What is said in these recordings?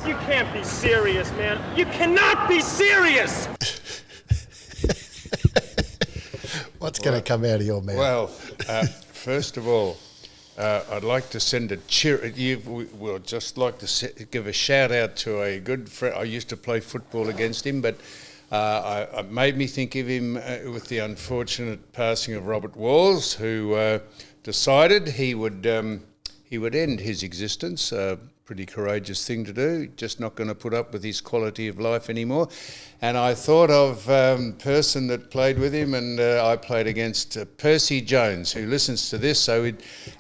You can't be serious, man. You cannot be serious! What's going to come out of your mouth? Well, first of all, I'd like to send a cheer. We'll just like to give a shout out to a good friend. I used to play football against him, but I made me think of him with the unfortunate passing of Robert Walls, who decided he would end his existence. Pretty courageous thing to do, just not going to put up with his quality of life anymore. And I thought of a person that played with him, and I played against Percy Jones, who listens to this, so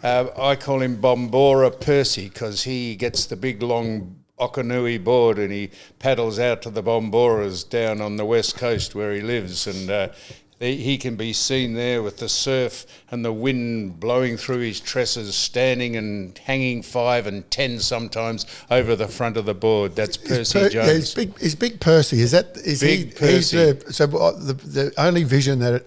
I call him Bombora Percy, because he gets the big long Okanui board and he paddles out to the Bomboras down on the west coast where he lives, and he can be seen there with the surf and the wind blowing through his tresses, standing and hanging 5 and 10 sometimes over the front of the board. That's Percy Jones. Yeah, he's big Percy. Is Big Percy. So the only vision that,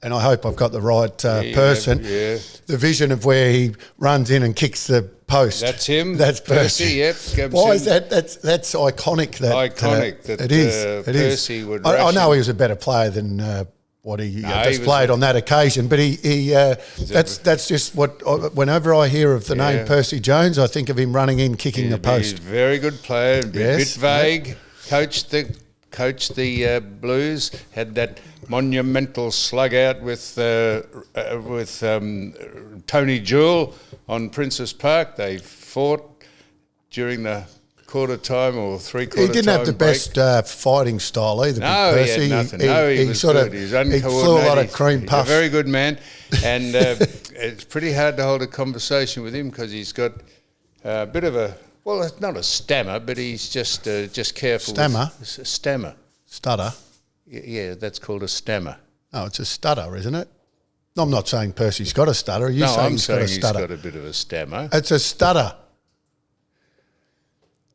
and I hope I've got the right person, the vision of where he runs in and kicks the post. That's him. That's Percy. Yep. Why is that? That's iconic. It is. Percy would. I know he was a better player than what he displayed on that occasion, but that's just what. Whenever I hear of the name Percy Jones, I think of him running in, kicking the post. He's a very good player. A bit vague. Coached the Blues. Had that monumental slug out with Tony Jewell on Princess Park. They fought during the quarter time or three-quarter time. He didn't have the best fighting style either. No, Percy. he had nothing. He was sort good. of He flew a lot of cream He's puffs. a very good man, and it's pretty hard to hold a conversation with him because he's got a bit of a, well, it's not a stammer, but he's just careful. Stammer? Stammer. Stutter? Yeah, that's called a stammer. Oh, it's a stutter, isn't it? I'm not saying Percy's got a stutter. I'm saying he's got a bit of a stammer. It's a stutter.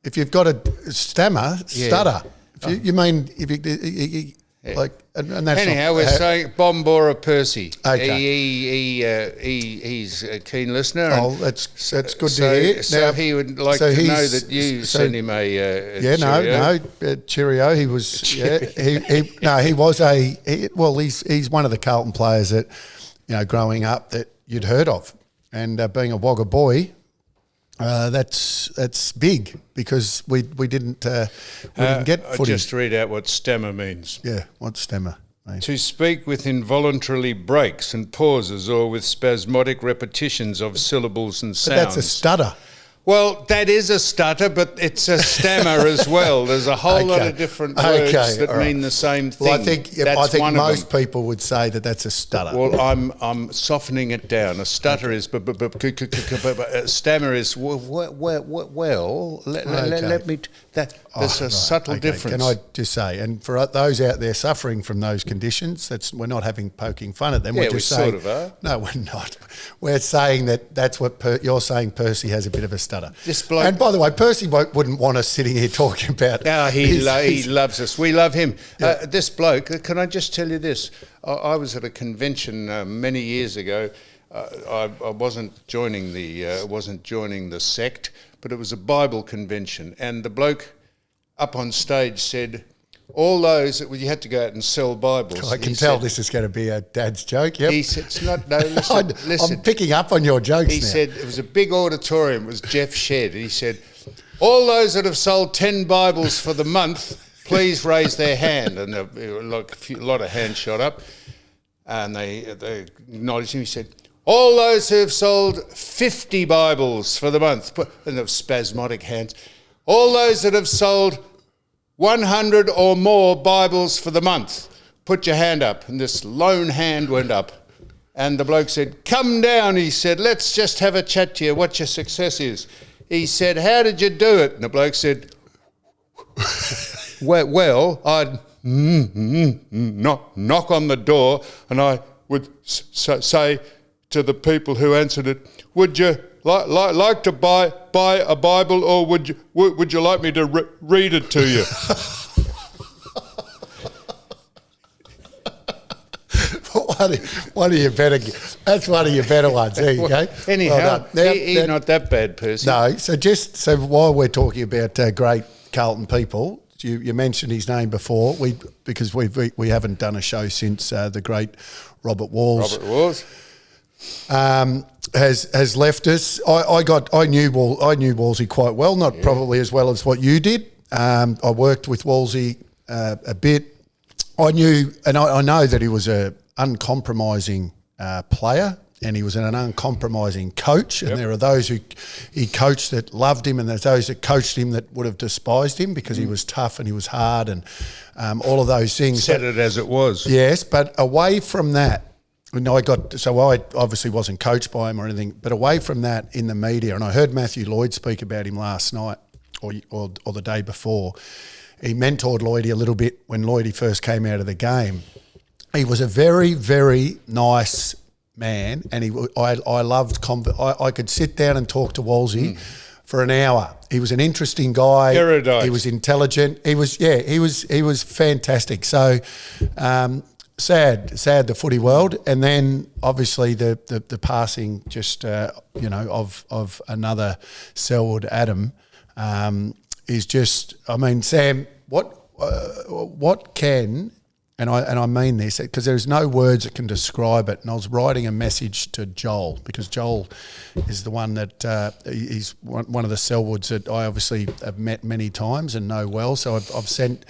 If you've got a stammer, stutter. You mean if you like, and that's anyhow, we're saying Bombora Percy. Okay. He's a keen listener. Oh, that's good to hear. So now, he would like to know that you sent him a cheerio. Cheerio. He was he was he's one of the Carlton players that, you know, growing up that you'd heard of, and being a Wagga boy. That's big because we didn't get footy. I'll just read out what stammer means. Yeah, what's stammer mean? To speak with involuntarily breaks and pauses or with spasmodic repetitions of syllables and sounds. But that's a stutter. Well, that is a stutter, but it's a stammer as well. There's a whole lot of different words that mean the same thing. Well, I think most people would say that that's a stutter. Well, I'm softening it down. A stutter is, a stammer is, let me. There's a subtle difference. Can I just say, and for those out there suffering from those conditions, we're not poking fun at them. Yeah, we're just saying, sort of are. No, we're not. We're saying that's what you're saying. Percy has a bit of a stutter. And by the way, Percy wouldn't want us sitting here talking about. He loves us. We love him. Yeah. This bloke. Can I just tell you this? I was at a convention many years ago. I wasn't joining the sect, but it was a Bible convention, and the bloke up on stage said, all those you had to go out and sell Bibles. I can tell this is going to be a dad's joke. Yep. He said, "It's not. No, listen. I'm picking up on your jokes." He now. said it was a big auditorium. It was Jeff Shedd. He said, "All those that have sold 10 Bibles for the month, please raise their hand." And a lot of hands shot up, and they acknowledged him. He said, "All those who have sold 50 Bibles for the month," and there were spasmodic hands. "All those that have sold 100 or more Bibles for the month, put your hand up." And this lone hand went up. And the bloke said, "Come down," he said, "let's just have a chat to you, what your success is." He said, "How did you do it?" And the bloke said, well, I'd knock on the door and I would say to the people who answered it, "Would you like to buy a Bible, or would you like me to read it to you?" one of your better. That's one of your better ones. There you go. Anyhow, well he's not that bad, Percy. No. So while we're talking about great Carlton people, you mentioned his name before. Because we haven't done a show since the great Robert Walls. Has left us. I knew Wolsey quite well, not probably as well as what you did. I worked with Wolsey a bit. I knew, and I know that he was an uncompromising player, and he was an uncompromising coach. And there are those who he coached that loved him, and there's those that coached him that would have despised him because he was tough and he was hard and all of those things. Said it as it was. Yes, but away from that, I obviously wasn't coached by him or anything, but away from that in the media, and I heard Matthew Lloyd speak about him last night or the day before. He mentored Lloydie a little bit when Lloydie first came out of the game. He was a very, very nice man, and I loved. I could sit down and talk to Wolsey for an hour. He was an interesting guy. Erudite. He was intelligent. He was fantastic. So. Sad the footy world, and then obviously the passing just of another Selwood Adam is just. I mean, Sam, what can, and I mean this because there's no words that can describe it. And I was writing a message to Joel because Joel is the one that he's one of the Selwoods that I obviously have met many times and know well. So I've sent.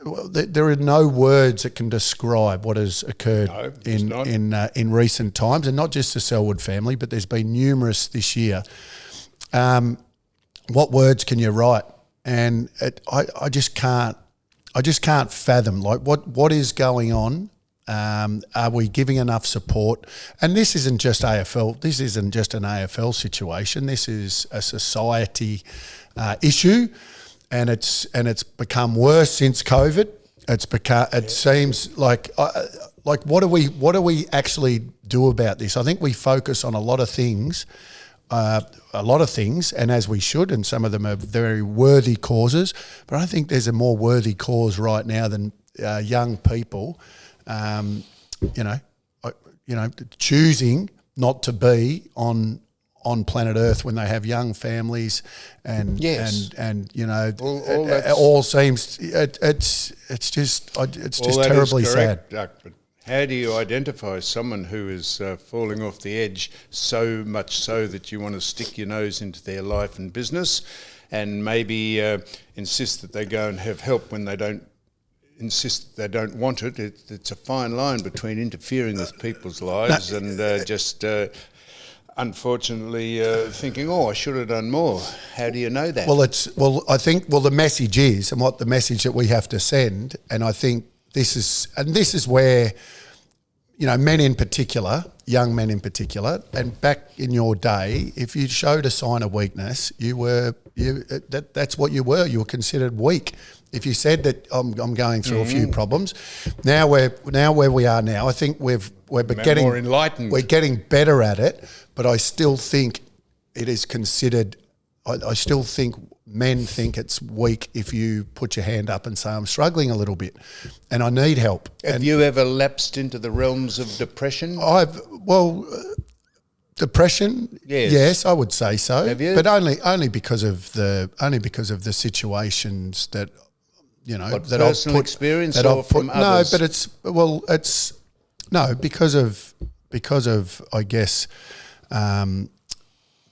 Well, there are no words that can describe what has occurred in recent times, and not just the Selwood family, but there's been numerous this year. What words can you write? And I just can't fathom what is going on. Are we giving enough support? And this isn't just AFL. This isn't just an AFL situation. This is a society issue. And it's become worse since COVID. It seems like what do we actually do about this? I think we focus on a lot of things, and as we should, and some of them are very worthy causes. But I think there's a more worthy cause right now than young people, choosing not to be on planet Earth when they have young families and all seems it's just terribly sad. Doug, but how do you identify someone who is falling off the edge so much so that you want to stick your nose into their life and business, and maybe insist that they go and have help when they don't insist they don't want it? It's a fine line between interfering with people's lives and unfortunately thinking, I should have done more. How do you know that? I think the message is, and what the message that we have to send, and I think this is where, men in particular, young men in particular, and back in your day, if you showed a sign of weakness, that's what you were. You were considered weak. If you said that I'm going through a few problems, now where we are now, I think we're getting more enlightened. We're getting better at it, but I still think it is considered. I still think men think it's weak if you put your hand up and say I'm struggling a little bit, and I need help. Have you ever lapsed into the realms of depression? Depression. Yes, I would say so. Have you? But only because of the situations that. That personal experience or from others? No, but it's because of I guess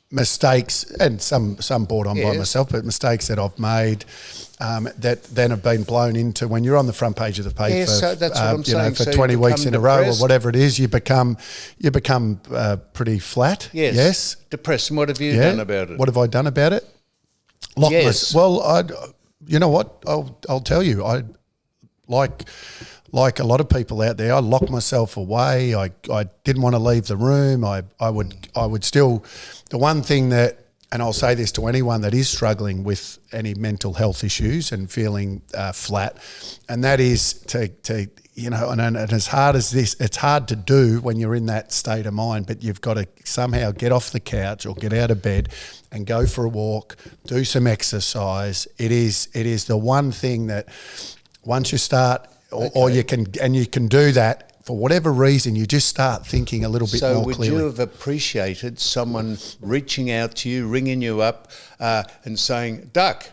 mistakes, and some brought on by myself, but mistakes that I've made that then have been blown into when you're on the front page of the paper so that's what I'm saying. for So 20 weeks in depressed. a row or whatever it is, you become pretty flat. Yes. Depressed. And what have you done about it? What have I done about it? You know what? I'll tell you. I like a lot of people out there. I locked myself away. I didn't want to leave the room. I would still. The one thing that, and I'll say this to anyone that is struggling with any mental health issues and feeling flat, and that is to and as hard as this, it's hard to do when you're in that state of mind, but you've got to somehow get off the couch or get out of bed and go for a walk, do some exercise. It is the one thing that once you start, or you can do that, for whatever reason, you just start thinking a little bit more clearly. So would you have appreciated someone reaching out to you, ringing you up and saying, Duck,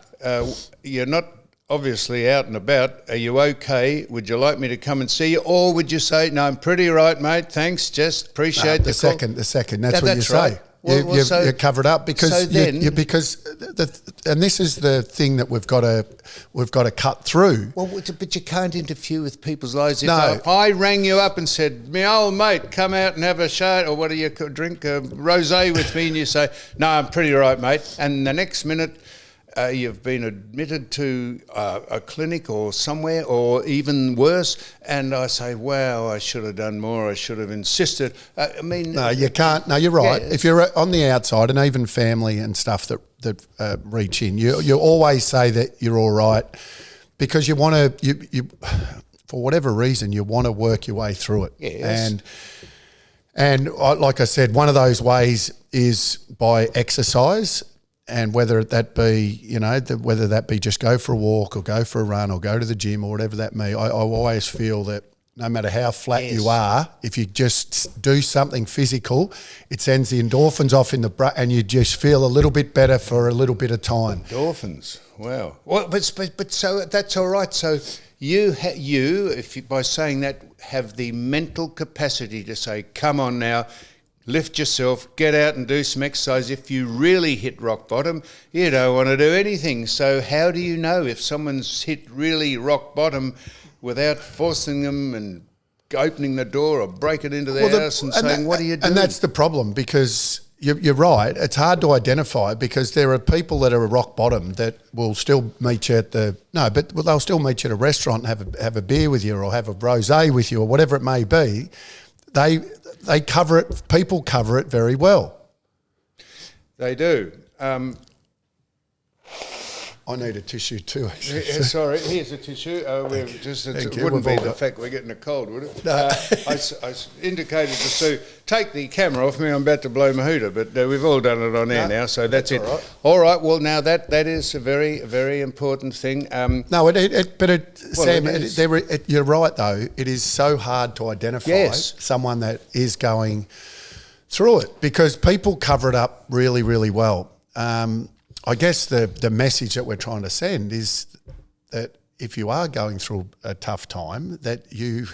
you're not obviously out and about. Are you okay? Would you like me to come and see you? Or would you say, no, I'm pretty right, mate. Thanks. Just appreciate the call. The second. That's what you say. Right. You cover it up because and this is the thing that we've got to cut through. Well, but you can't interfere with people's lives. No. If I rang you up and said, "Me old mate, come out and have a shot, or what do you drink a rosé with me?" and you say, "No, I'm pretty right, mate," and the next minute you've been admitted to a clinic or somewhere, or even worse, and I say, wow, I should have done more, I should have insisted. I mean... No, you can't. No, you're right. Yeah. If you're on the outside, and even family and stuff that reach in, you always say that you're all right because you want to, you for whatever reason, you want to work your way through it. Yes. And like I said, one of those ways is by exercise. And whether that be, whether that be just go for a walk or go for a run or go to the gym or whatever that may, I always feel that no matter how flat you are, if you just do something physical, it sends the endorphins off in the brain and you just feel a little bit better for a little bit of time. Endorphins, wow. Well, but so that's all right. So if you, by saying that, have the mental capacity to say, come on now, lift yourself, get out and do some exercise. If you really hit rock bottom, you don't want to do anything. So how do you know if someone's hit really rock bottom without forcing them and opening the door or breaking into their house and saying, what do you do? And that's the problem, because you're right. It's hard to identify because there are people that are rock bottom that will still meet you at they'll still meet you at a restaurant and have a beer with you or have a rosé with you or whatever it may be. They cover it. People cover it very well. They do. I need a tissue too. Sorry, here's a tissue. It wouldn't be the fact we're getting a cold, would it? No. I indicated to Sue, take the camera off me. I'm about to blow my hooter, but we've all done it on air now, so that's it. Right. All right. Well, now that is a very, very important thing. Sam, you're right though. It is so hard to identify someone that is going through it because people cover it up really, really well. I guess the message that we're trying to send is that if you are going through a tough time, that you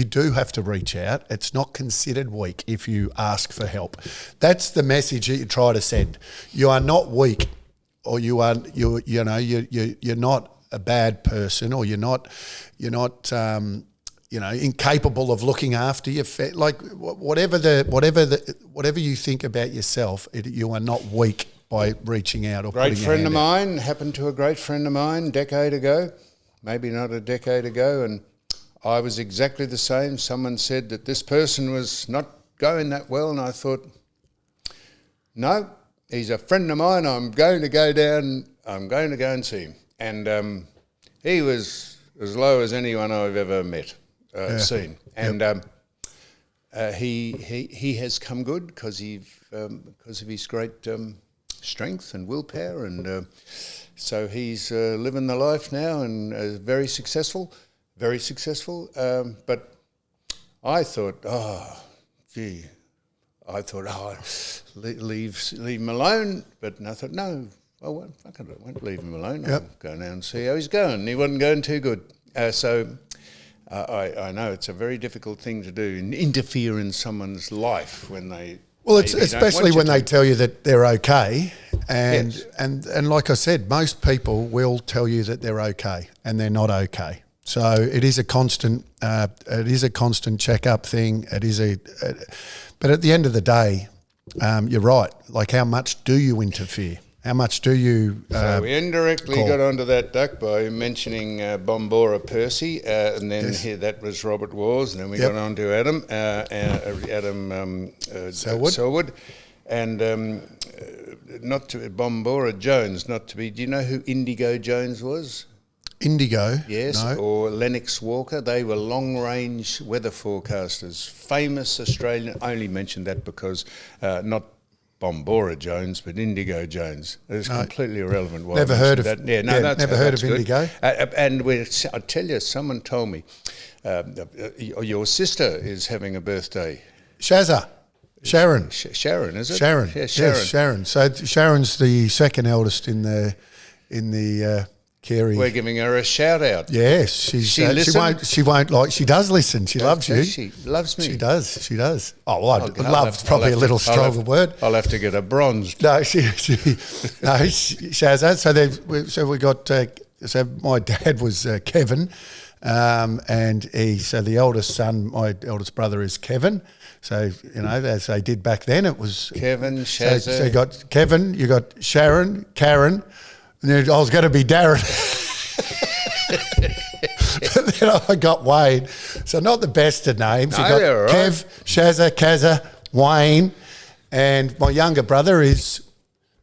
do have to reach out. It's not considered weak if you ask for help. That's the message that you try to send. You are not weak, or you're not a bad person, or you're not incapable of looking after your like whatever you think about yourself. You are not weak by reaching out or great friend of mine, happened to a great friend of mine a decade ago, maybe not a decade ago, and I was exactly the same. Someone said that this person was not going that well, and I thought, no, he's a friend of mine. I'm going to go and see him. And he was as low as anyone I've ever met, seen. And he has come good because of his great strength and willpower, and so he's living the life now and very successful. But I thought, leave him alone. But I thought, no, I won't leave him alone. I'll go now and see how he's going. He wasn't going too good. So I know it's a very difficult thing to do, and interfere in someone's life when they... Well, it's especially when they tell you that they're okay, and like I said, most people will tell you that they're okay, and they're not okay. So it is a constant check-up thing. But at the end of the day, you're right. Like, how much do you interfere? How much do you? So we indirectly got onto that, Duck, by mentioning Bombora Percy, and then that was Robert Wars, and then we got on to Adam Selwood, and not to Bombora Jones, not to be. Do you know who Indigo Jones was? Indigo, yes, no. Or Lennox Walker. They were long-range weather forecasters, famous Australian. I only mentioned that because not Bombora Jones, but Indigo Jones. It's completely irrelevant. Never heard of that. Never heard of Indigo. And I tell you, someone told me your sister is having a birthday. Shazza. Sharon. Sharon, is it? Sharon. Yeah, Sharon. Yes, Sharon. So Sharon's the second eldest in the Carey. We're giving her a shout out. Yes, she won't like. She does listen. She loves you. She loves me. She does. Oh, well, love's probably a little stronger word. I'll have to get her bronzed. No, Shazza. So we got. So my dad was Kevin, and so the eldest son, my eldest brother, is Kevin. So, as they did back then, it was Kevin, Shazza. So you got Kevin, you got Sharon, Karen, and then I was going to be Darren. But then I got Wayne. So not the best of names. No, you got they're all right. Kev, Shazza, Kazza, Wayne, and my younger brother is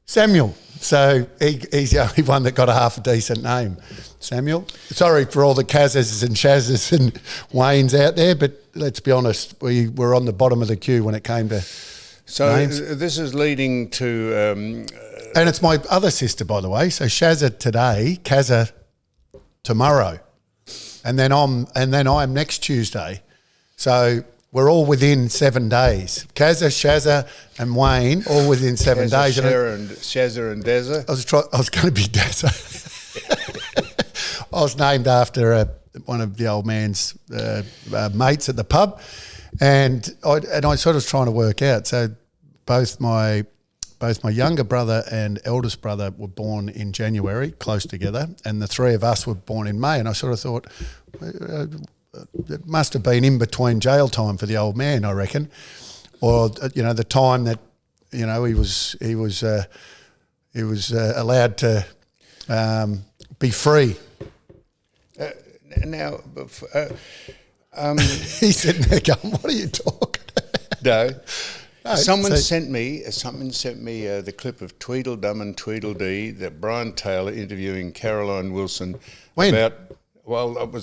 Samuel. So he's the only one that got a half a decent name. Samuel. Sorry for all the Kazzas and Shazzas and Waynes out there, but let's be honest, we were on the bottom of the queue when it came to names. This is leading to... and it's my other sister, by the way. So Shazza today, Kazza tomorrow. And then I'm next Tuesday. So we're all within 7 days. Kazza, Shazza and Wayne all within 7 days. Shazza and Dazza. I was going to be Dazza. I was named after one of the old man's mates at the pub, and I sort of was trying to work out. So both my younger brother and eldest brother were born in January, close together, and the three of us were born in May. And I sort of thought it must have been in between jail time for the old man, I reckon, or the time that he was allowed to be free. Now, he's sitting there going, "What are you talking about?" No. Someone sent me the clip of Tweedledum and Tweedledee, that Brian Taylor interviewing Caroline Wilson. When? I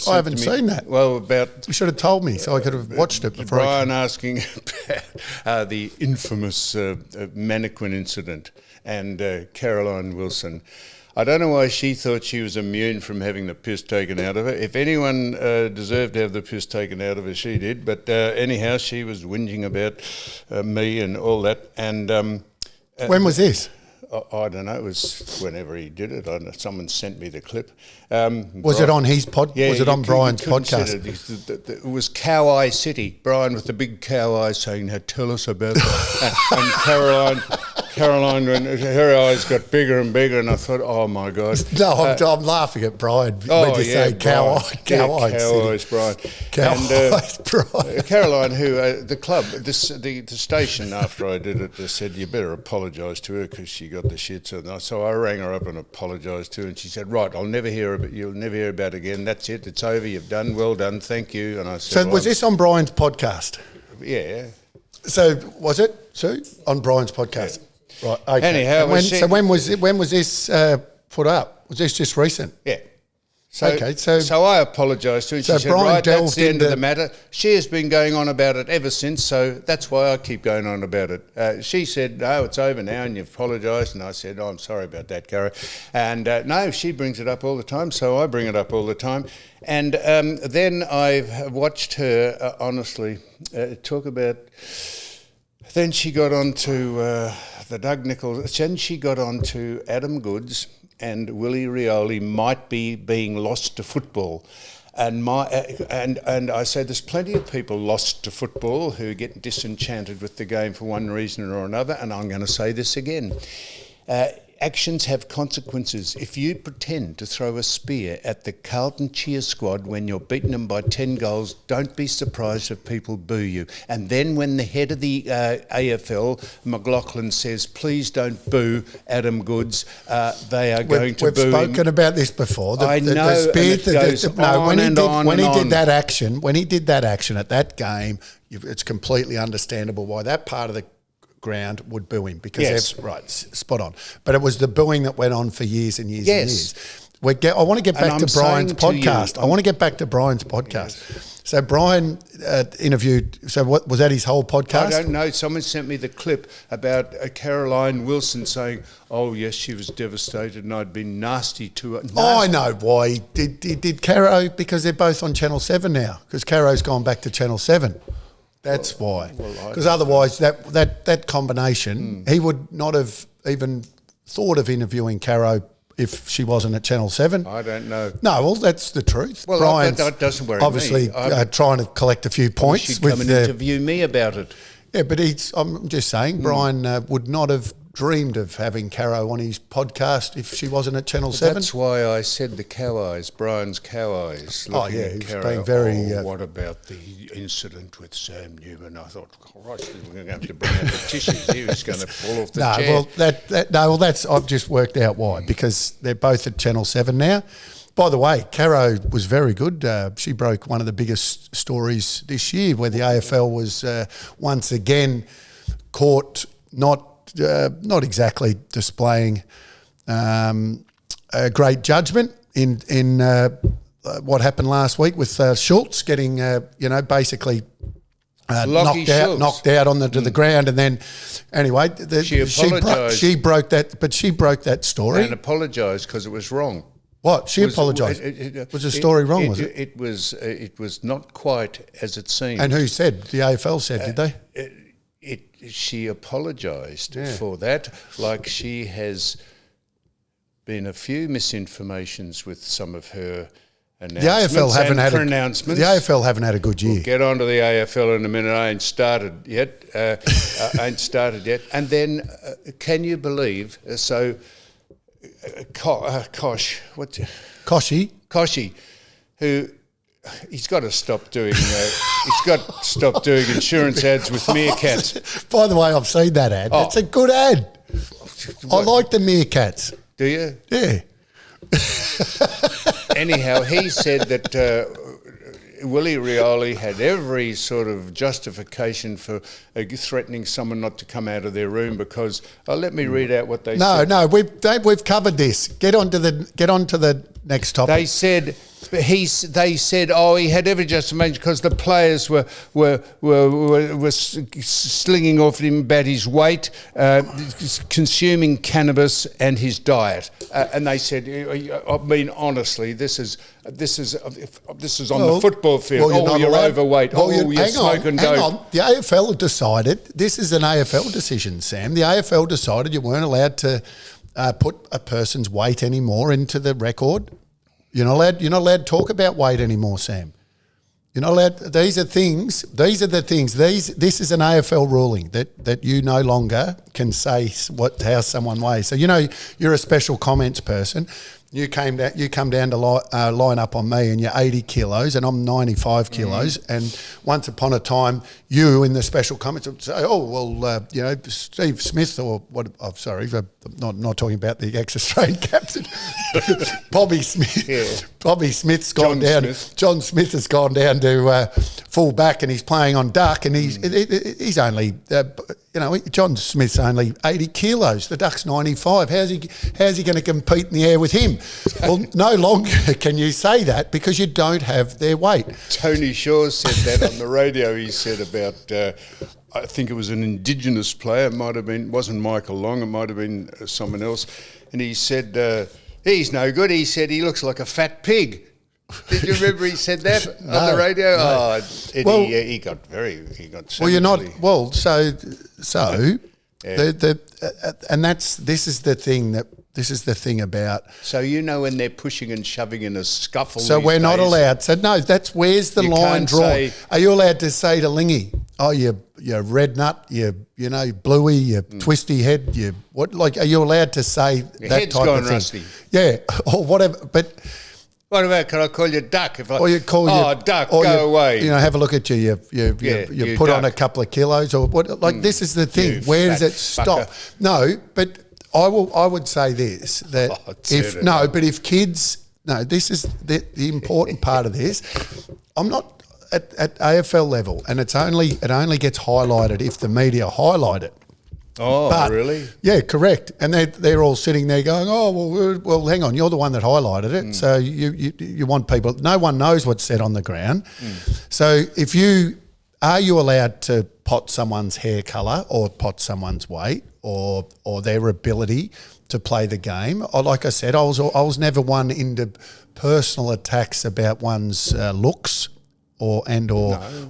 haven't seen that. Well, you should have told me so I could have watched it before. Brian asking about the infamous mannequin incident, and Caroline Wilson. I don't know why she thought she was immune from having the piss taken out of her. If anyone deserved to have the piss taken out of her, she did. But anyhow, she was whinging about me and all that. And when was this? I don't know. It was whenever he did it. Someone sent me the clip. Was it on his pod? Yeah, was it on Brian's podcast? It was Cow Eye City. Brian with the big cow eyes saying, "Now tell us about it." And Caroline, when her eyes got bigger and bigger, and I thought, "Oh my God!" No, I'm laughing at Brian when you say cow eyes, Brian. Caroline, who the club, the station, after I did it, they said you better apologise to her because she got the shits. So I rang her up and apologised to her, and she said, "Right, you'll never hear about it again. That's it. It's over. You've done. Well done. Thank you." And I said, "So was this on Brian's podcast?" Yeah. So was it, Sue, on Brian's podcast? Yeah. Right. Okay. Anyhow, when was this put up? Was this just recent? Yeah. So I apologised to her. And she said, Brian, right, that's the end of the matter. She has been going on about it ever since, so that's why I keep going on about it. She said, "No, it's over now," and you've apologised. And I said, "Oh, I'm sorry about that, Cara." And no, she brings it up all the time, so I bring it up all the time. And then I've watched her, honestly, talk about... Then she got on to the Doug Nichols. Then she got on to Adam Goods and Willie Rioli might be being lost to football. And I say there's plenty of people lost to football who get disenchanted with the game for one reason or another, and I'm going to say this again. Actions have consequences. If you pretend to throw a spear at the Carlton cheer squad when you're beating them by 10 goals, don't be surprised if people boo you. And then when the head of the AFL, McLaughlin, says, "Please don't boo Adam Goods," they are going to boo him. We've spoken about this before. I know, when he did that action at that game, it's completely understandable why that part of the ground would boo him because yes. Right, spot on. But it was the booing that went on for years and years and years. I want to get back to Brian's saying to you, podcast. I want to get back to Brian's podcast. So Brian interviewed. So what was that? His whole podcast? I don't know. Someone sent me the clip about Caroline Wilson saying, "Oh yes, she was devastated, and I'd been nasty to her." Oh, I know why he did Caro, because they're both on Channel 7 now. Because Caro's gone back to Channel 7. That's why. Because otherwise, that combination, he would not have even thought of interviewing Caro if she wasn't at Channel 7. I don't know. No, well, that's the truth. Well, Brian's that doesn't worry me. obviously trying to collect a few points. She'd come and interview me about it. Yeah, but I'm just saying, Brian would not have dreamed of having Caro on his podcast if she wasn't at Channel 7. That's why I said the cow eyes, Brian's cow eyes. Oh, yeah, he's being very... what about the incident with Sam Newman? I thought, Christ, we're going to have to bring out the tissues. He was going to fall off the chair. I've just worked out why, because they're both at Channel 7 now. By the way, Caro was very good. She broke one of the biggest stories this year, where the AFL was once again caught not exactly displaying a great judgment in what happened last week with Schultz getting basically knocked out onto the ground, and then anyway she broke that story and apologised because it was wrong. What? She apologised. Was the story wrong, was it? It was not quite as it seemed. And who said? The AFL said, did they? She apologised for that, like she has been a few misinformations with some of her announcements. The AFL haven't had a good year. We'll get on to the AFL in a minute. I ain't started yet. And then, can you believe? Koshy, who he's got to stop doing. Insurance ads with meerkats. By the way, I've seen that ad. Oh. It's a good ad. I like the meerkats. Do you? Yeah. Anyhow, he said that Willie Rioli had every sort of justification for threatening someone not to come out of their room because. Let me read out what they said. No, we've covered this. Get on to the next topic. They said. They said, he had every justification because the players were slinging off him about his weight, consuming cannabis and his diet, and they said, I mean, honestly, this is on the football field. You're overweight. You're smoking dope. Hang on. The AFL decided this is an AFL decision, Sam. The AFL decided you weren't allowed to put a person's weight anymore into the record. You're not allowed to talk about weight anymore, Sam. You're not allowed. These are the things. This is an AFL ruling that you no longer can say how someone weighs. So you're a special comments person. You come down to line up on me, and you're 80 kilos, and I'm 95 kilos. And once upon a time, you in the special comments would say, Steve Smith or what? I'm sorry, I'm not talking about the ex-Australian captain, Bobby Smith. Yeah. Bobby Smith's gone down. John Smith has gone down to full back, and he's playing on duck, and he's only. John Smith's only 80 kilos. The duck's 95. How's he going to compete in the air with him? Well, no longer can you say that because you don't have their weight. Tony Shaw said that on the radio. He said about, I think it was an Indigenous player. It might have been, wasn't Michael Long. It might have been someone else. And he said, he's no good. He said he looks like a fat pig. Did you remember he said that on the radio? No. He got well, you're not. Well, so yeah. And this is the thing about. So when they're pushing and shoving in a scuffle. So we're not allowed. So no, where's the line drawn? Are you allowed to say to Lingy, you red nut, you bluey, you twisty head, you what? Like, are you allowed to say your that head's type gone of thing? Rusty. Yeah, or whatever, but. What about, can I call you Duck? Or you call Duck, go away. Have a look at you. You put on a couple of kilos or what? Like, this is the thing. Where does it stop? No, but I would say this, that if kids, this is the important part of this. I'm not at AFL level, and it only gets highlighted if the media highlight it. Oh, really? Yeah, correct. And they're all sitting there going, oh, well, hang on, you're the one that highlighted it. So you want people, no one knows what's said on the ground. So are you allowed to pot someone's hair colour or pot someone's weight or their ability to play the game? Or like I said, I was never one into personal attacks about one's looks or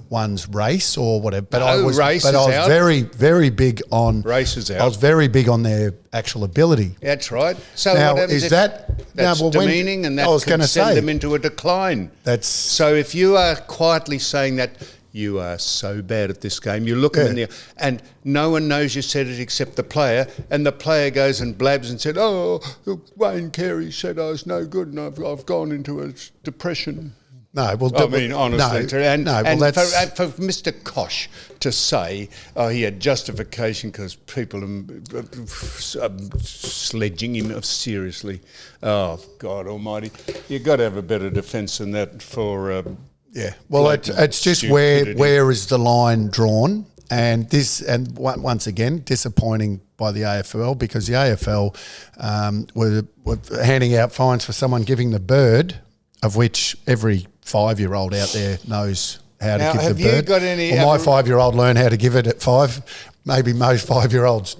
one's race or whatever. But I was very, very big on races out. I was very big on their actual ability. That's right. So now, what happens is if that's demeaning and that could send them into a decline? So if you are quietly saying that you are so bad at this game, you look them in the and no one knows you said it except the player, and the player goes and blabs and said, "Oh, Wayne Carey said I was no good, and I've gone into a depression." No, well, I mean, honestly, for Mr. Kosh to say, he had justification because people are sledging him seriously. Oh, God Almighty! You've got to have a better defence than that for. Well, it's just where is the line drawn, and once again disappointing by the AFL because the AFL were handing out fines for someone giving the bird, of which every 5-year-old out there knows how to give the bird. Have you got any? Well, my 5-year-old learned how to give it at 5. Maybe most 5-year-olds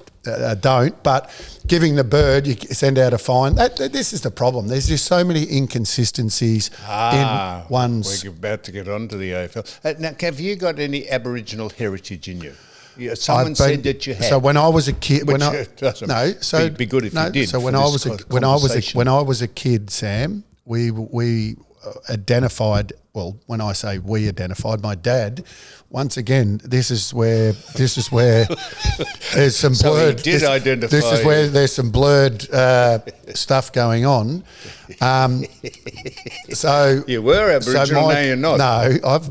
don't, but giving the bird, you send out a fine. This is the problem. There's just so many inconsistencies in one's. We're about to get on to the AFL. Now, have you got any Aboriginal heritage in you? Someone said that you had. So when I was a kid, it'd be good if you did. So when I was a kid, Sam, we identified. Well, when I say we identified, my dad. Once again, this is where there's some blurred. He did identify. This is where there's some blurred stuff going on. So you were Aboriginal, now you're not.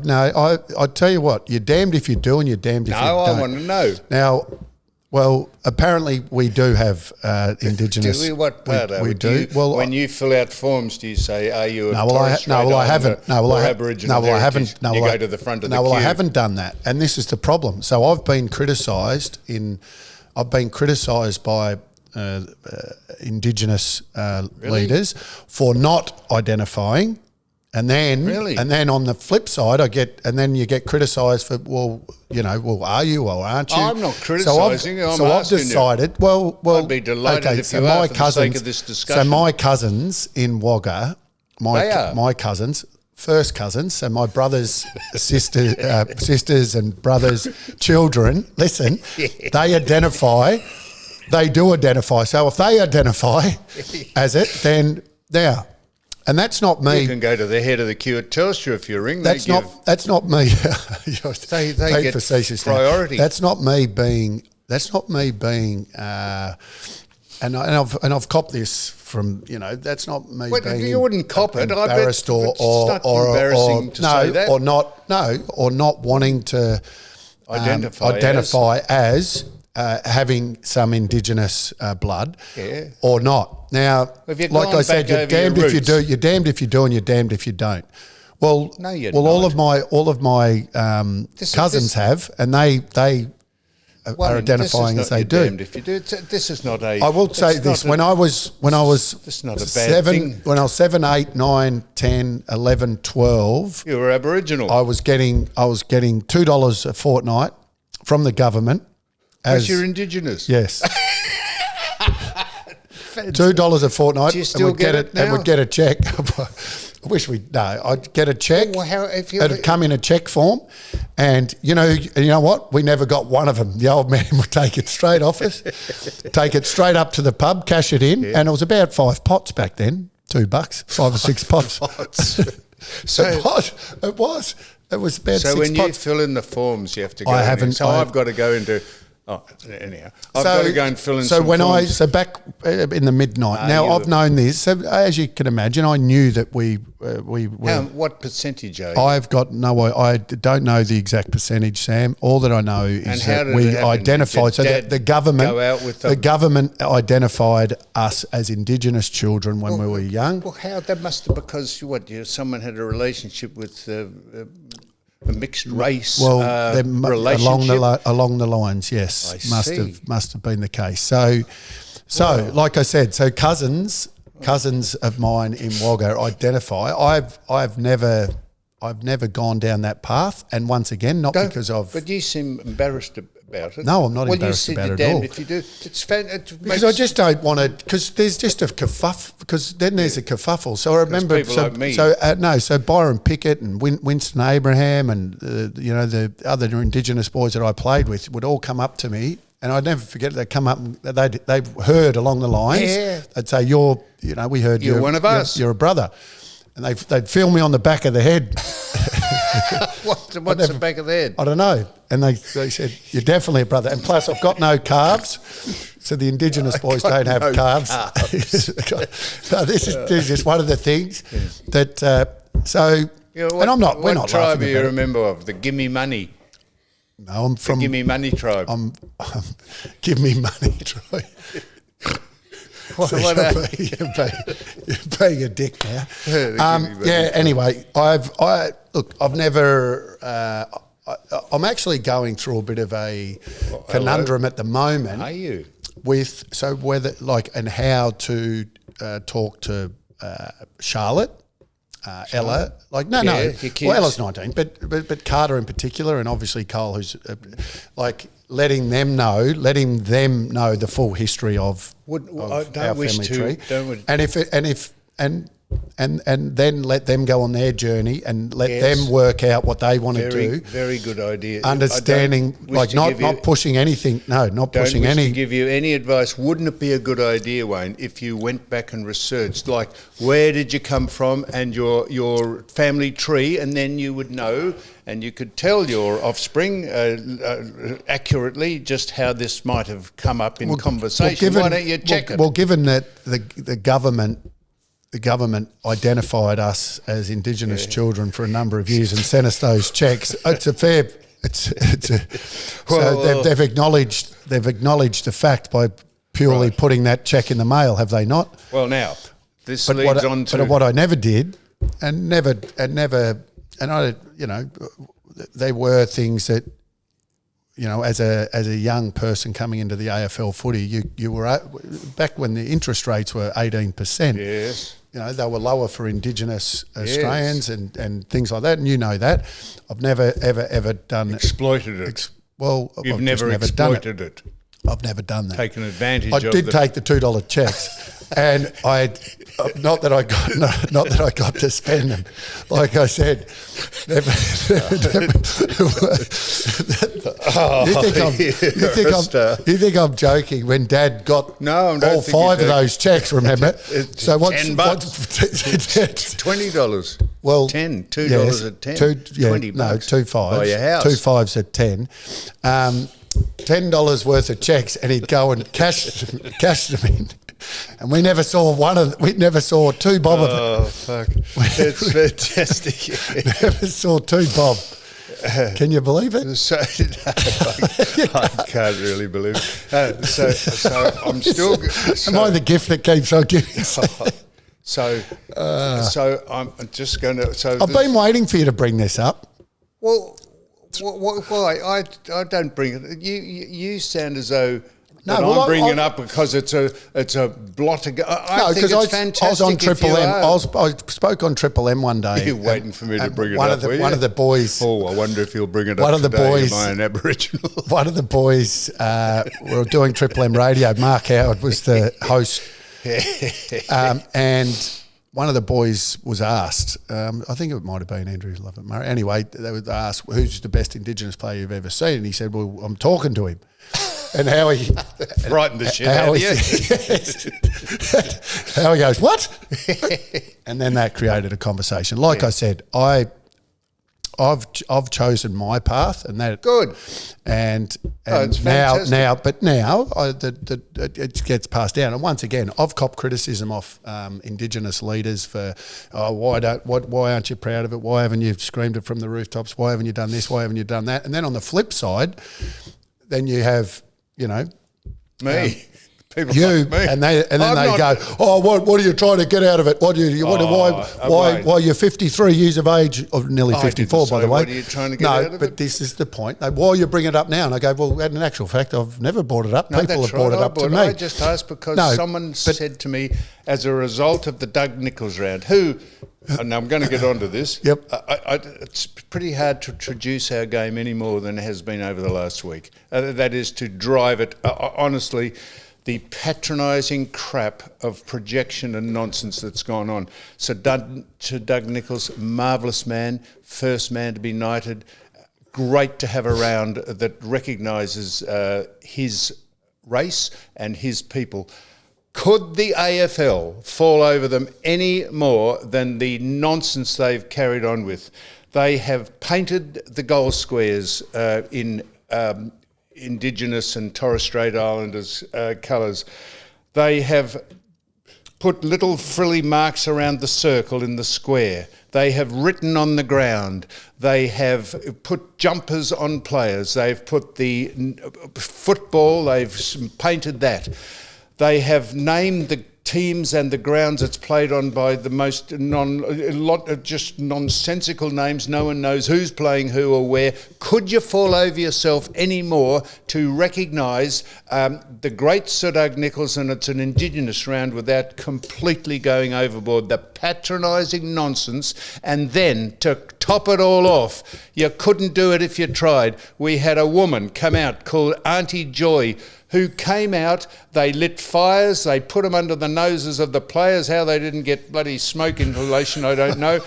No, I tell you what, you're damned if you do, and you're damned if you don't. I want to know now. Well, apparently we do have Indigenous. Do we? What part of it? We do. Well, when you fill out forms, do you say, "Are you a Torres Strait Islander I haven't. Aboriginal I haven't. You go to the front of the queue. Well, I haven't done that, and this is the problem. So I've been criticised by Indigenous leaders for not identifying. And then on the flip side, you get criticised for, are you or aren't you? I'm not criticising you. I've decided, I'd be delighted if you are for the sake of this discussion. So my cousins in Wagga, my cousins, first cousins, so my brother's sisters and brothers' children, listen, they do identify. So if they identify as it, then now. And that's not me. You can go to the head of the queue at Telstra if you ring. That's not me. they get priority. That's not me being. And I've copped this from That's not me being. You wouldn't cop it. Embarrassed or embarrassing to say that. or not wanting to identify as. Having some Indigenous blood, or not. Now, like I said, you're damned if you do. You're damned if you do, and you're damned if you don't. Well, no, you're not. all of my cousins have, and they are identifying as they do. Damned if you do. This is not a. I will say this: when I was it's not a bad thing. When I was 7, 8, 9, 10, 11, 12, you were Aboriginal. I was getting $2 a fortnight from the government. Because you're Indigenous. Yes. $2 a fortnight. Do you still get it now? And would get a check. I wish I'd get a check. It'd come in a check form, and you know what? We never got one of them. The old man would take it straight off us, take it straight up to the pub, cash it in, and it was about 5 pots back then. $2, 5 or 6 pots. It was about 6 pots. So when you fill in the forms, you have to go. I've got to go into. Oh, anyhow, I've got to go and fill in some forms. So back in the midnight. Now, I've known this. So as you can imagine, I knew that we were... What percentage are you? I've got I don't know the exact percentage, Sam. All that I know is that we identified... So the government identified us as Indigenous children when we were young. Well, how? That must have... Because someone had a relationship with... a mixed race relationship? Along the lines, yes. I see. Must have been the case. So like I said, so cousins of mine in Wagga identify. I've never gone down that path, and once again, because of. But you seem embarrassed about it. No, I'm not embarrassed about it at all. If you do, because I just don't want to. Because there's just a kerfuffle. Because then there's a kerfuffle. So I remember. People like me. So Byron Pickett and Winston Abraham and the other Indigenous boys that I played with would all come up to me. And I'd never forget it. They'd come up and they'd heard along the lines. Yeah. They'd say, we heard you're one of us. You're a brother. And they'd feel me on the back of the head. What's the back of the head? I don't know. And they said, you're definitely a brother. And plus, I've got no calves. So the Indigenous boys don't have calves. So this is just one of the things that, and I'm not, we're not laughing about it. What tribe do you remember of? The Gimme Money? No, I'm from... The Gimme Money tribe. I'm Give Me Money tribe. So you're being a dick now. Anyway, I've never... I'm actually going through a bit of a conundrum at the moment. Are you? And how to talk to Charlotte. Ella, your kids. Well, Ella's 19, but Carter in particular, and obviously Cole, who's letting them know the full history of our family tree, and then let them go on their journey and let them work out what they want to do. Very good idea. Understanding, not pushing anything. No, not pushing any. To give you any advice. Wouldn't it be a good idea, Wayne, if you went back and researched, like, where did you come from and your family tree, and then you would know and you could tell your offspring accurately just how this might have come up in conversation. Why don't you check it? Well, given that the government identified us as Indigenous children for a number of years and sent us those checks. They've acknowledged the fact by purely putting that check in the mail, have they not? Well, now this leads on to. But what I never did, there were things that. As a young person coming into the AFL footy, you were back when the interest rates were 18%. Yes. They were lower for Indigenous Australians and things like that, and you know that. I've never ever done exploited it. You've never exploited it. I've never done that. Taken advantage. I did take the $2 checks, and not that I got to spend them. Like I said, never. You think I'm joking when Dad got all 5 of those checks? Remember? So what's $10? $20. Well, $2 at 10. $20. No, 2 fives. Buy your house. 2 fives at 10. $10 worth of checks, and he'd go and cash them in. And we never saw two bob of it. Oh, fuck. That's fantastic. Never saw 2 bob. Can you believe it? I can't really believe it. So I'm still... Am I the gift that keeps on giving? So I'm just going to... I've been waiting for you to bring this up. Well... Why? I don't bring it. You sound as though I'm bringing it up because it's a blot. I think it's fantastic. I was on Triple M. I spoke on Triple M one day. You're waiting for me to bring it up. One of the boys. Oh, I wonder if he'll bring it up today. Am I an Aboriginal? One of the boys were doing Triple M radio. Mark Howard was the host, and one of the boys was asked, I think it might have been Andrew Lovett Murray. Anyway, they were asked, who's the best Indigenous player you've ever seen? And he said, well, I'm talking to him. And how he... frightened the shit out of you. How he goes, what? And then that created a conversation. Like I said, I've chosen my path, and that good. And it's now fantastic. It gets passed down. And once again, I've copped criticism off Indigenous leaders for why aren't you proud of it? Why haven't you screamed it from the rooftops? Why haven't you done this? Why haven't you done that? And then on the flip side, then you have me. People You like me. and then I'm they not- go, oh, what are you trying to get out of it? What do you why you're 53 years of age, or nearly I didn't 54 by say, the way. what are you trying to get out of but it? this is the point. Why you bring it up now? And I go, well, in actual fact, I've never brought it up. No, People that's have brought right. it up to me. I just asked because someone said to me, as a result of the Doug Nicholls round, and I'm going to get onto this. Yep. It's pretty hard to traduce our game any more than it has been over the last week. That is to drive it, honestly, the patronising crap of projection and nonsense that's gone on. So to Doug Nicholls, marvellous man, first man to be knighted, great to have around that recognises his race and his people. Could the AFL fall over them any more than the nonsense they've carried on with? They have painted the goal squares in Indigenous and Torres Strait Islanders colours. They have put little frilly marks around the circle in the square. They have written on the ground. They have put jumpers on players. They've put the football, they've painted that. They have named the teams and the grounds it's played on by the most just nonsensical names. No one knows who's playing who or where. Could you fall over yourself any more to recognise the great Sir Doug Nicholls, and it's an Indigenous round, without completely going overboard? The patronising nonsense, and then to top it all off, you couldn't do it if you tried. We had a woman come out called Auntie Joy, who came out, they lit fires, they put them under the noses of the players. How they didn't get bloody smoke inhalation, I don't know.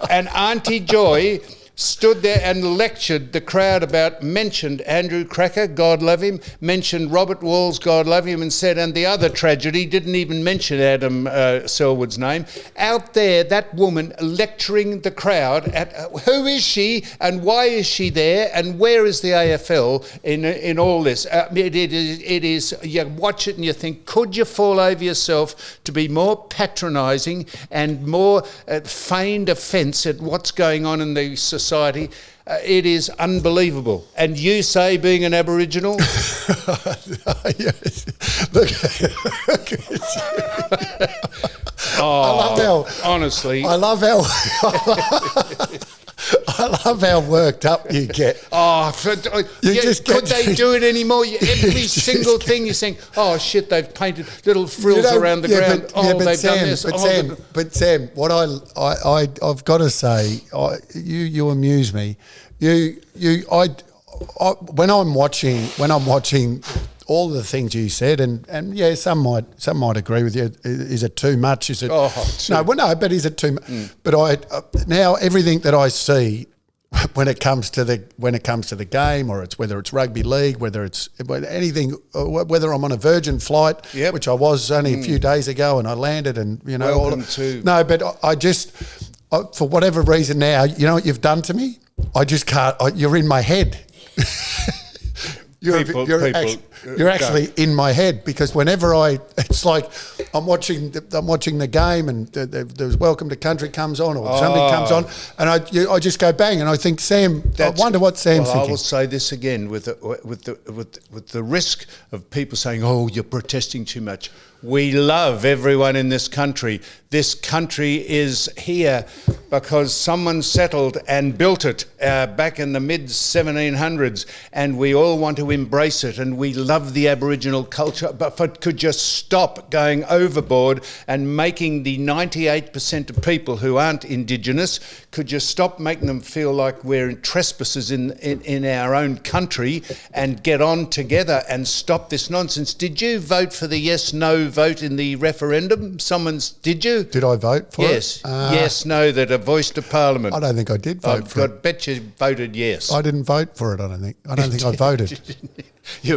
And Auntie Joy stood there and lectured the crowd mentioned Andrew Cracker, God love him, mentioned Robert Walls, God love him, and said, and the other tragedy, didn't even mention Adam Selwood's name. Out there, that woman lecturing the crowd at who is she and why is she there and where is the AFL in all this? It is, you watch it and you think, could you fall over yourself to be more patronising and more feigned offence at what's going on in the society? It is unbelievable. And you say, being an Aboriginal? Yes. Look. Oh, I love how, honestly. I love how I love how worked up you get. Could they do it anymore? Every single thing you're saying, oh shit, they've painted little frills around the ground. They've done this. But Sam, what I've got to say, you amuse me. When I'm watching all the things you said, and yeah, some might agree with you. Is it too much? Is it no? But is it too much? But now everything that I see when it comes to the game, or whether it's rugby league, whether it's anything, whether I'm on a Virgin flight, which I was only a few days ago, and I landed, and no, but I just for whatever reason now, you know what you've done to me? I just can't. You're in my head. You're actually in my head, because whenever it's like I'm watching the game, and there's Welcome to Country comes on, or something comes on, and I just go bang, and I think, Sam, I wonder what Sam's thinking. I will say this again, with the risk of people saying, oh, you're protesting too much. We love everyone in this country. This country is here because someone settled and built it back in the mid-1700s, and we all want to embrace it, and we love the Aboriginal culture. But if it could just stop going overboard and making the 98% of people who aren't Indigenous, could you stop making them feel like we're trespassers in our own country, and get on together and stop this nonsense? Did you vote for the yes-no vote in the referendum? Did you? Did I vote for it? Yes, no, that a voice to Parliament. I don't think I did vote for it. I bet you voted yes. I didn't vote for it, I don't think. I don't think I voted. I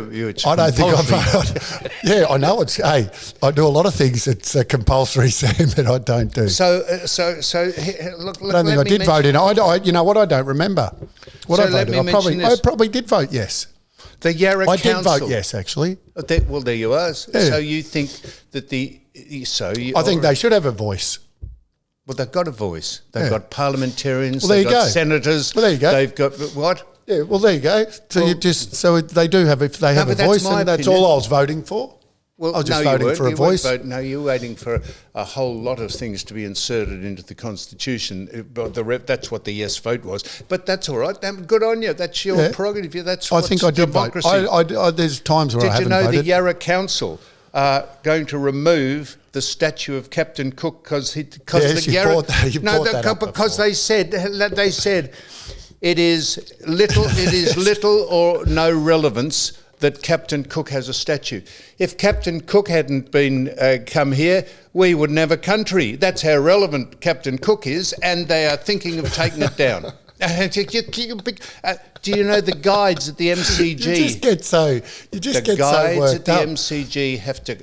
don't think I voted. Yeah, I know it's. Hey, I do a lot of things that's compulsory, Sam, that I don't do. So look. I don't think I did vote in. You know what? I don't remember what I voted. I probably did vote yes. The Yarra Council. I did vote yes, actually. Well, there you are. Yeah. So you think that I think they should have a voice. Well, they've got a voice. They've got parliamentarians. Well, there they've you got go. senators. Well, there you go. They've got what? Yeah, well, there you go. So they do have. If they have a voice, and that's all I was voting for. Well, I was just no, voting for a voice. No, you're waiting for a whole lot of things to be inserted into the Constitution. But that's what the yes vote was. But that's all right. Good on you. That's your prerogative. That's I think I did democracy. Vote. There's times where I haven't voted. Did you know the Yarra Council are going to remove the statue of Captain Cook because they said it is little or no relevance that Captain Cook has a statue. If Captain Cook hadn't been come here, we wouldn't have a country. That's how relevant Captain Cook is, and they are thinking of taking it down. Do you know the guides at the MCG? The guides at the MCG have to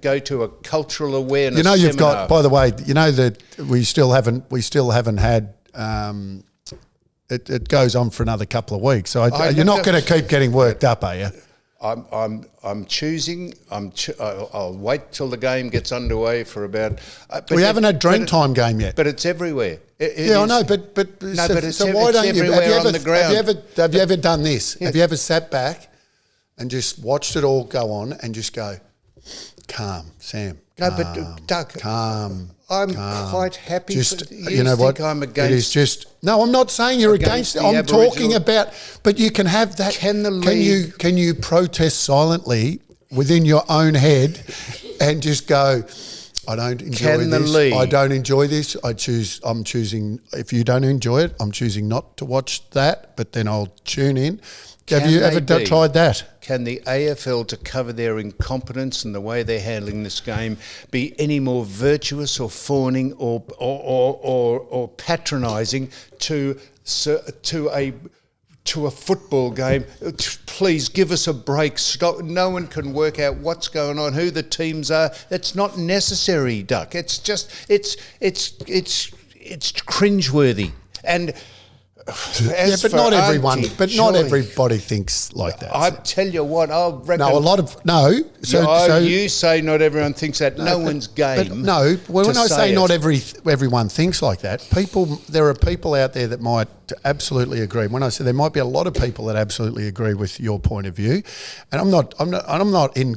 go to a cultural awareness. You've seminar. got. By the way, that we still haven't had. It goes on for another couple of weeks, so you're not going to keep getting worked up, are you? I'm choosing. I'll wait till the game gets underway for about. We haven't had Dreamtime game yet, but it's everywhere. I know, but why don't you? Have you ever done this? Yeah. Have you ever sat back and just watched it all go on and just go, calm, Sam? No, but Doug, calm. I'm quite happy. You know what? I'm against. It is just. No, I'm not saying you're against it. I'm talking about. But you can have that. Can you protest silently within your own head, and just go? I don't enjoy this. I don't enjoy this. I'm choosing. If you don't enjoy it, I'm choosing not to watch that. But then I'll tune in. Have you ever tried that? Can the AFL, to cover their incompetence and the way they're handling this game, be any more virtuous or fawning or patronising to a football game? Please give us a break. Stop. No one can work out what's going on, who the teams are. That's not necessary, Duck. It's just it's cringeworthy. And but not everyone. But not everybody thinks like that. I tell you what, I reckon. No, a lot of So you say not everyone thinks that. No one's game. But when I say not everyone thinks like that, there are people out there that might absolutely agree. When I say there might be a lot of people that absolutely agree with your point of view, and I'm not in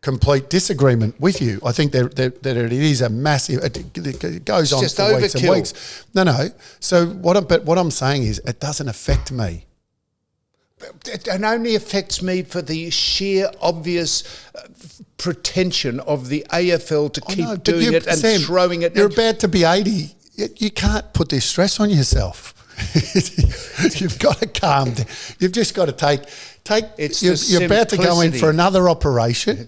complete disagreement with you. I think that it is a massive. It goes on for weeks and weeks. No. So what I'm saying is, it doesn't affect me. It only affects me for the sheer obvious pretension of the AFL to keep doing it and Sam, throwing it. You're about to be 80. You can't put this stress on yourself. You've got to calm down. You've just got to take. You're about to go in for another operation.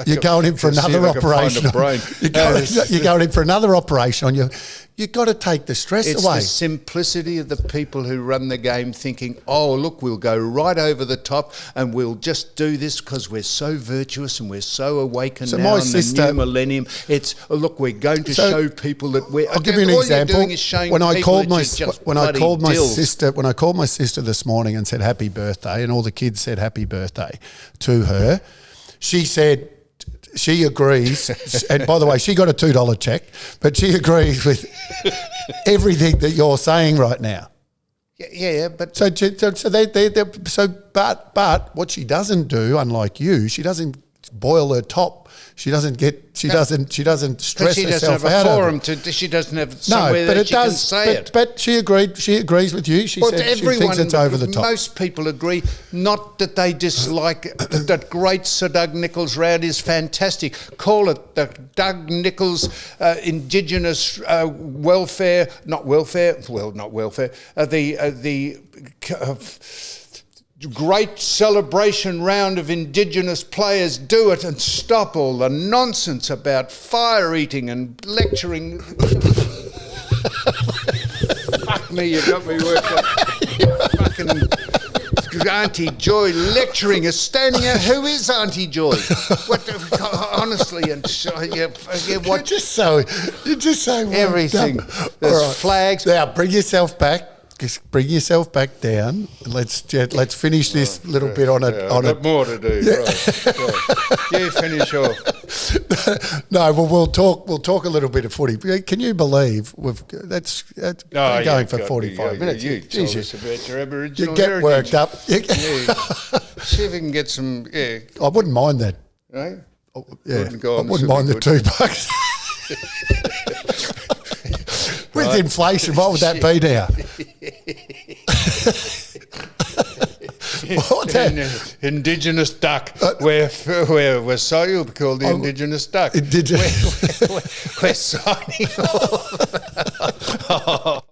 You're going in for another operation. You're going in for another operation on you. You've got to take the stress away. It's the simplicity of the people who run the game thinking, oh, look, we'll go right over the top and we'll just do this because we're so virtuous and we're so awakened now in the new millennium. It's, oh, look, we're going to show people that we're... I'll give you an example. When I called my sister this morning and said happy birthday, and all the kids said happy birthday to her, she said... She agrees, and by the way, she got a $2 check, but she agrees with everything that you're saying right now. Yeah, but but what she doesn't do, unlike you, she doesn't boil her top. She doesn't stress herself out of it. She doesn't have somewhere that she can say it. But she agrees with you. She said she thinks it's over the top. Most people agree, not that they dislike that great Sir Doug Nicholls round is fantastic. Call it the Doug Nicholls Indigenous welfare, great celebration round of Indigenous players. Do it and stop all the nonsense about fire eating and lecturing. Fuck me, you got me worked up. Fucking Auntie Joy lecturing is standing out. Who is Auntie Joy? Honestly, and what? You're just so everything. There's flags. Now bring yourself back. Just bring yourself back down. And let's finish this little bit on it. I've got more to do. Yeah. Right. You finish off. No, well, we'll talk a little bit of footy. Can you believe that's going for 45 minutes? You tell us about your Aboriginal heritage. You get worked up. See if we can get some. Yeah. I wouldn't mind that. Right? Yeah, Wouldn't go I on wouldn't so mind the good. $2. With inflation, what would that be now? What's that? Indigenous duck. We're so you'll be called the Indigenous duck. Indigenous. We're signing off.